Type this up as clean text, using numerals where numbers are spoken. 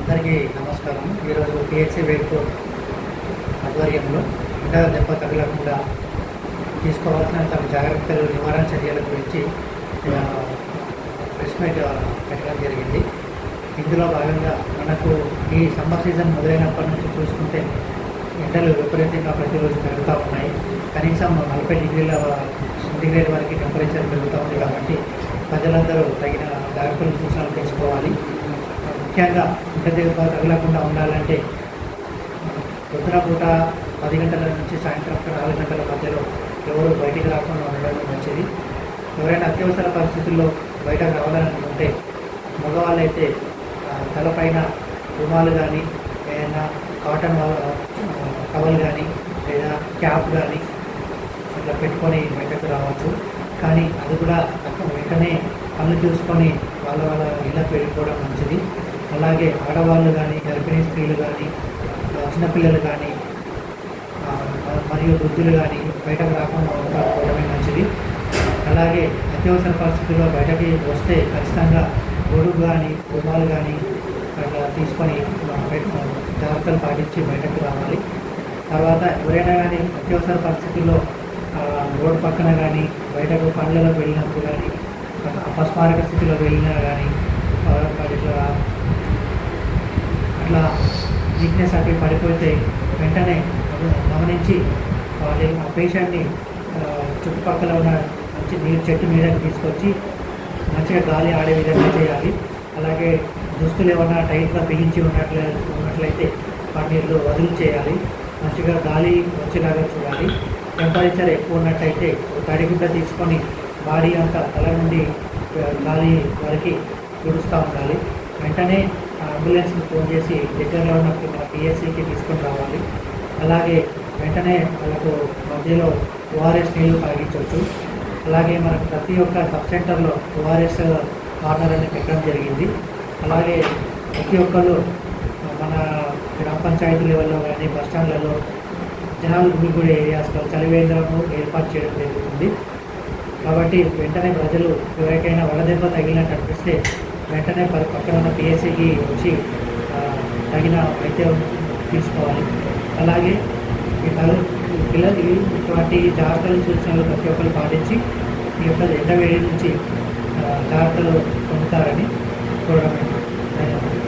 అందరికీ నమస్కారం. ఈరోజు పిహెచ్సి వేర్కోట్ ఆధ్వర్యంలో ఎండ దెబ్బ తగలకుండా తీసుకోవాల్సిన తమ జాగ్రత్తలు, నివారణ చర్యల గురించి ప్రెస్ మీట్ పెట్టడం జరిగింది. ఇందులో భాగంగా మనకు ఈ సమ్మర్ సీజన్ మొదలైనప్పటి నుంచి చూసుకుంటే ఎండలు విపరీతంగా ప్రతిరోజు పెరుగుతూ ఉన్నాయి. కనీసం 40 డిగ్రీల సెంటీగ్రేడ్ వరకు టెంపరేచర్ పెరుగుతూ ఉంది. కాబట్టి ప్రజలందరూ తగిన జాగ్రత్తలు, సూచనలు తీసుకోవాలి. ముఖ్యంగా ఎండ దెబ్బ తగలకుండా ఉండాలంటే పొద్దున పూట 10 గంటల నుంచి సాయంత్రం 4 గంటల మధ్యలో ఎవరు బయటికి రాకుండా ఉండడం మంచిది. ఎవరైనా అత్యవసర పరిస్థితుల్లో బయటకు రావాలనుకుంటే మగవాళ్ళైతే తలపైన రుమాలు కానీ, ఏదైనా కాటన్ టవల్ కానీ, లేదా క్యాప్ కానీ అట్లా పెట్టుకొని బయటకు రావచ్చు. కానీ అది కూడా వెంటనే పనులు చూసుకొని వాళ్ళ ఇళ్ళకు వెళ్ళిపోవడం మంచిది. అలాగే ఆడవాళ్ళు కానీ, గర్భిణీ స్త్రీలు కానీ, చిన్నపిల్లలు కానీ మరియు వృద్ధులు కానీ బయటకు రాకుండా ఉండకపోవడమే మంచిది. అలాగే అత్యవసర పరిస్థితుల్లో బయటకి వస్తే ఖచ్చితంగా గొడుగు కానీ, రుమాలు కానీ అట్లా తీసుకొని జాగ్రత్తలు పాటించి బయటకు రావాలి. తర్వాత ఎవరైనా కానీ అత్యవసర పరిస్థితుల్లో రోడ్డు పక్కన కానీ, బయటకు పనులకు వెళ్ళినప్పుడు కానీ, అపస్మారక స్థితిలో వెళ్ళినా కానీ అట్లా వీక్నెస్ అవి పడిపోతే వెంటనే గమనించి ఆ పేషెంట్ని చుట్టుపక్కల ఉన్న మంచి చెట్టు మీదకి తీసుకొచ్చి మంచిగా గాలి ఆడే విధంగా చేయాలి. అలాగే దుస్తులు ఏమన్నా టైట్గా బిగించి ఉన్నట్లయితే వాటిని వదులు చేయాలి. మంచిగా గాలి వచ్చేలాగా చూడాలి. టెంపరేచర్ ఎక్కువ ఉన్నట్టయితే తడిగుడ్డ తీసుకొని బాడీ అంతా తల నుండి గాలి వరకు తుడుస్తూ ఉండాలి. వెంటనే అంబులెన్స్ని ఫోన్ చేసి దగ్గరలో ఉన్న మన పిహెచ్సికి తీసుకొని రావాలి. అలాగే వెంటనే వాళ్ళకు మధ్యలో ఓఆర్ఎస్ నీళ్ళు తాగించవచ్చు. అలాగే మనకు ప్రతి ఒక్క సబ్ సెంటర్లో ఓఆర్ఎస్ కార్నర్ అని పెట్టడం జరిగింది. అలాగే ప్రతి ఒక్కరు మన గ్రామ పంచాయతీ లెవెల్లో కానీ, బస్టాండ్లలో జనాలు గుమిగూడే ఏరియాస్లో చలివేంద్రము ఏర్పాటు చేయడం జరుగుతుంది. కాబట్టి వెంటనే ప్రజలు ఎవరికైనా వడదెబ్బ తగిలినట్టు అనిపిస్తే వెంటనే పక్కన ఉన్న పిహెచ్సికి వచ్చి తగిన వైద్యం తీసుకోవాలి. అలాగే పిల్లలు ఇటువంటి జాగ్రత్తలు, సూచనలు ప్రతి ఒక్కరు పాటించి ఈ యొక్క ఎండ వేడి నుంచి జాగ్రత్తలు పొందుతారని కోరడం.